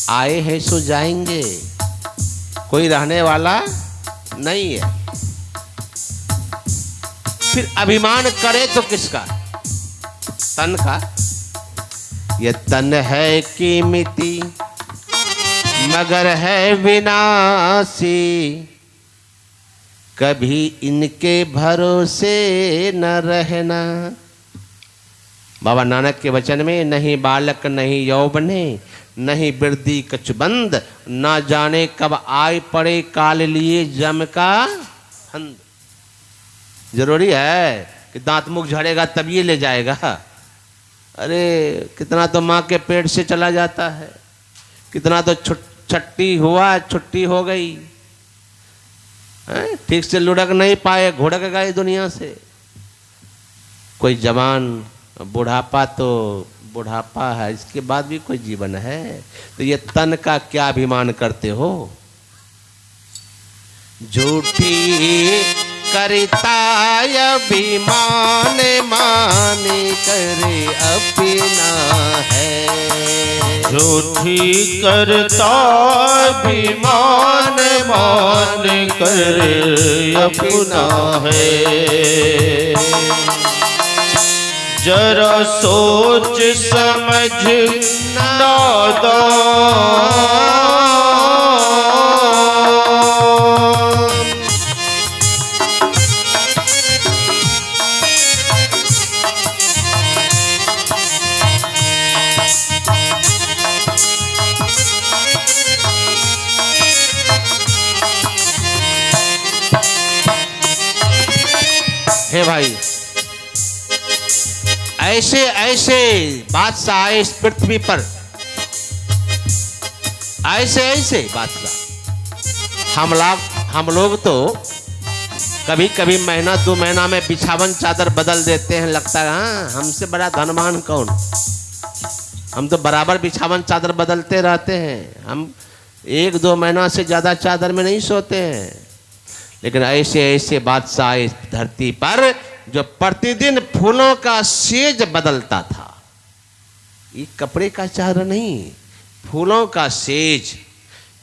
आए हैं सो जाएंगे, कोई रहने वाला नहीं है। फिर अभिमान करे तो किसका? तन का। ये तन है कीमती मगर है विनाशी, कभी इनके भरोसे न रहना। बाबा नानक के वचन में, नहीं बालक नहीं यौवने, नहीं वृद्धि कछुबंद, ना जाने कब आए पड़े काल लिए जम का फंद। जरूरी है कि दांत मुख झड़ेगा तब ये ले जाएगा। अरे कितना तो माँ के पेट से चला जाता है, कितना तो छट्टी हुआ, छुट्टी हो गई, ठीक से लुढ़क नहीं पाए, घुड़क गए दुनिया से। कोई जवान, बुढ़ापा तो बुढ़ापा है, इसके बाद भी कोई जीवन है। तो ये तन का क्या अभिमान करते हो? झूठी करता अभिमान माने करे अपना है। झूठी करता अभिमान मान करे अपना है। जरा सोच समझ नादान, हे भाई, ऐसे ऐसे बादशाह आए इस पृथ्वी पर, ऐसे ऐसे बादशाह। हम लोग तो कभी कभी महीना 2 महीना में बिछावन चादर बदल देते हैं, लगता है हाँ हमसे बड़ा धनवान कौन। हम तो बराबर बिछावन चादर बदलते रहते हैं, हम 1-2 महीना से ज़्यादा चादर में नहीं सोते हैं। लेकिन ऐसे ऐसे बादशाह इस धरती पर जो प्रतिदिन फूलों का सेज बदलता था। ये कपड़े का चादर नहीं, फूलों का सेज।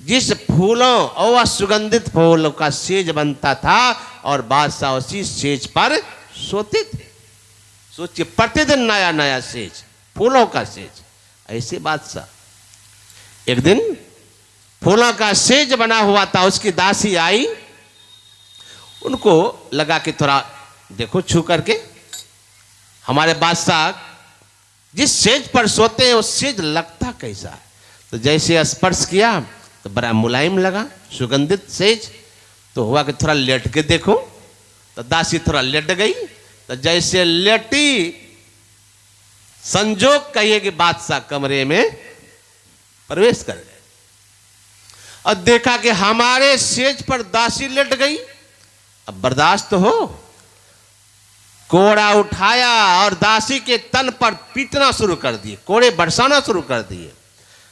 जिस फूलों और सुगंधित फूलों का सेज बनता था और बादशाह उसी सेज पर सोते थे। सोचिए, प्रतिदिन नया नया सेज, फूलों का सेज। ऐसे बादशाह एक दिन फूलों का सेज बना हुआ था, उसकी दासी आई, उनको लगा कि थोड़ा देखो छू करके, हमारे बादशाह जिस सेज पर सोते हैं उस सेज लगता कैसा है। तो जैसे स्पर्श किया तो बड़ा मुलायम लगा, सुगंधित सेज। तो हुआ कि थोड़ा लेट के देखो, तो दासी थोड़ा लेट गई। तो जैसे लेटी, संजोग कहिए कि बादशाह कमरे में प्रवेश कर गए और देखा कि हमारे सेज पर दासी लेट गई। अब बर्दाश्त हो, कोड़ा उठाया और दासी के तन पर पीटना शुरू कर दिए, कोड़े बरसाना शुरू कर दिए।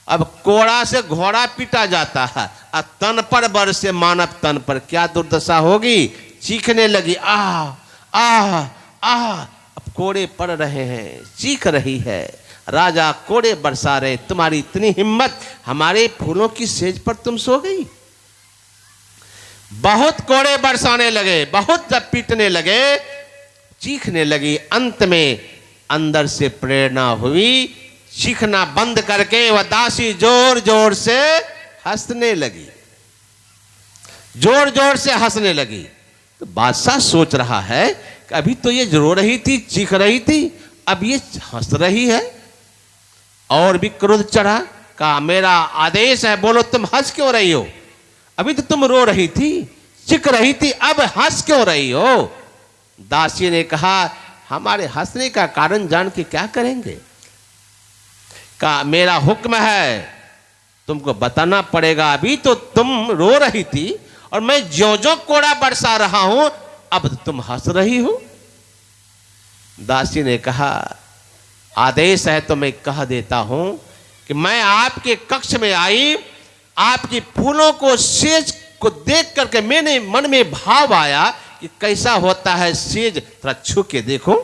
अब कोड़ा से घोड़ा पीटा जाता है और तन पर बरसे मानव तन पर, क्या दुर्दशा होगी। चीखने लगी, आह आह आह। अब कोड़े पड़ रहे हैं, चीख रही है। राजा कोड़े बरसा रहे, तुम्हारी इतनी हिम्मत, हमारे फूलों की सेज पर तुम सो गई। बहुत कोड़े बरसाने लगे, बहुत जब पीटने लगे, चीखने लगी। अंत में अंदर से प्रेरणा हुई, चीखना बंद करके वह दासी जोर जोर से हंसने लगी, जोर जोर से हंसने लगी। तो बादशाह सोच रहा है कि अभी तो ये रो रही थी, चीख रही थी, अब ये हंस रही है। और भी क्रोध चढ़ा, कहा मेरा आदेश है, बोलो तुम हंस क्यों रही हो? अभी तो तुम रो रही थी, चिक रही थी, अब हंस क्यों रही हो? दासी ने कहा हमारे हंसने का कारण जान के क्या करेंगे? कहा मेरा हुक्म है, तुमको बताना पड़ेगा। अभी तो तुम रो रही थी और मैं ज्यों ज्यों कोड़ा बरसा रहा हूं, अब तुम हंस रही हो। दासी ने कहा आदेश है तो मैं कह देता हूं कि मैं आपके कक्ष में आई, आपकी फूलों को सेज को देख करके मेरे मन में भाव आया कि कैसा होता है सेज, थोड़ा छू के देखो।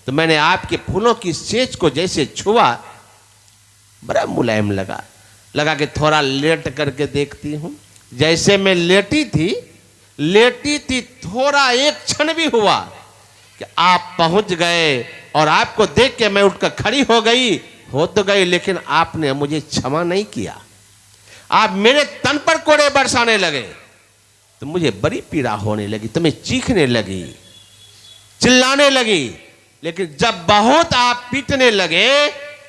तो मैंने आपके फूलों की सेज को जैसे छुआ, बड़ा मुलायम लगा। लगा कि थोड़ा लेट करके देखती हूँ। जैसे मैं लेटी थी थोड़ा एक क्षण भी हुआ कि आप पहुंच गए और आपको देख के मैं उठकर खड़ी हो तो गई, लेकिन आपने मुझे क्षमा नहीं किया। आप मेरे तन पर कोड़े बरसाने लगे तो मुझे बड़ी पीड़ा होने लगी, तो मैं चीखने लगी, चिल्लाने लगी। लेकिन जब बहुत आप पीटने लगे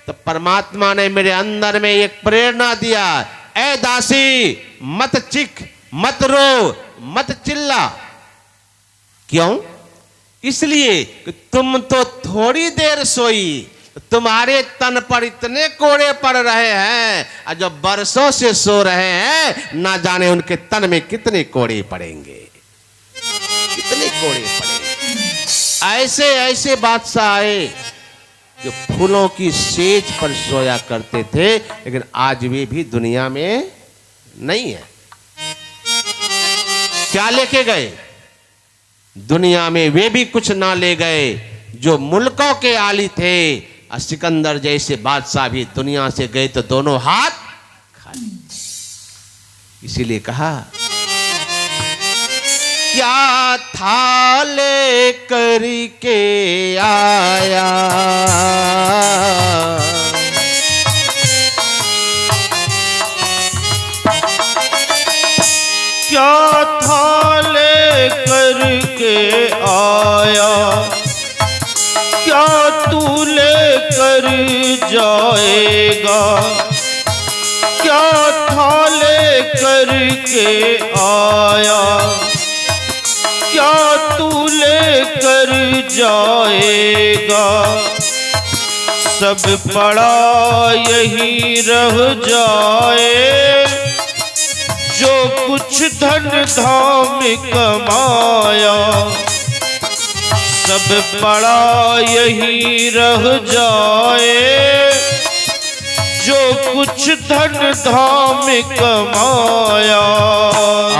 तो परमात्मा ने मेरे अंदर में एक प्रेरणा दिया, ऐ दासी मत चीख, मत रो, मत चिल्ला। क्यों? इसलिए कि तुम तो थोड़ी देर सोई, तुम्हारे तन पर इतने कोड़े पड़ रहे हैं, और जो बरसों से सो रहे हैं ना जाने उनके तन में कितने कोड़े पड़ेंगे, कितने कोड़े पड़ेंगे। ऐसे ऐसे बादशाह आए जो फूलों की सेज पर सोया करते थे, लेकिन आज वे भी दुनिया में नहीं है। क्या लेके गए? दुनिया में वे भी कुछ ना ले गए जो मुल्कों के आली थे। और सिकंदर जैसे बादशाह भी दुनिया से गए तो दोनों हाथ खाली। इसीलिए कहा, क्या था ले करके आया, क्या था ले करके आया, क्या तू ले कर जाएगा, क्या था ले करके आया, क्या तू ले कर जाएगा। सब पड़ा यही रह जाए, जो कुछ धन धाम कमाया। सब पड़ा यही रह जाए, जो कुछ धन धाम कमाया।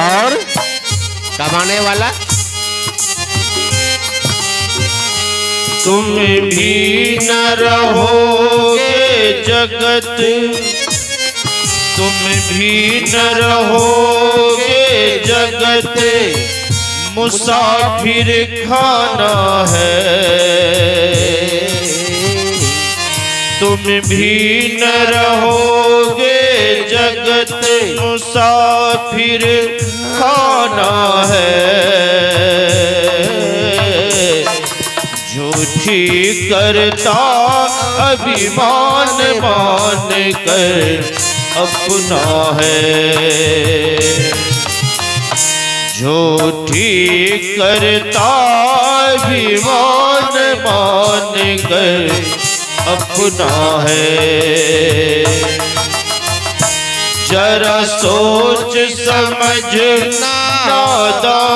और कमाने वाला तुम भी न रहोगे जगत, तुम भी न रहोगे जगत, मुसाफिर खाना है। तुम भी न रहोगे जगत, मुसाफिर खाना है। झूठी करता अभिमान मान कर अपना है। झूठी करता अभिमान मान कर अपना है। जरा सोच समझ नादान,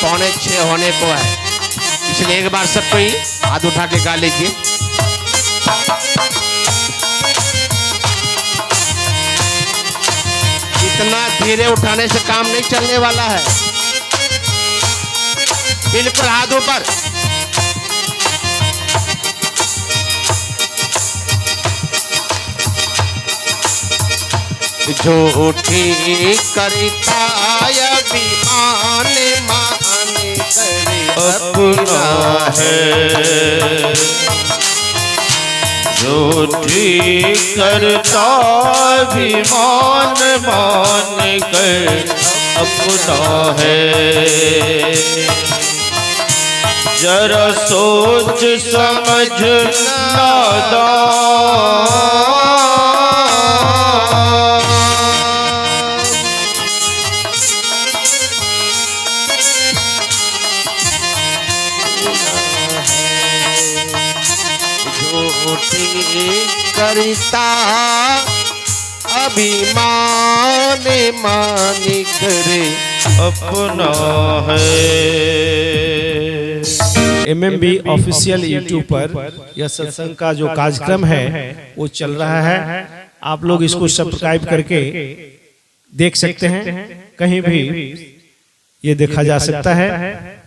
पौने 6 होने को है, इसलिए एक बार सब कोई हाथ उठा के गा लीजिए। इतना धीरे उठाने से काम नहीं चलने वाला है। बिल्कुल हाथ ऊपर। झूठी करता अभिमान मान करे अपना है। झूठी करता अभिमान मान कर अपना है। जरा सोच समझ नादान, करता स्वाभिमान मानिक रे अपना है। MMB ऑफिशियल यूट्यूब पर यह सत्संग का जो कार्यक्रम है वो चल रहा है। आप लोग इसको सब्सक्राइब करके देख सकते हैं, कहीं भी ये देखा जा सकता है।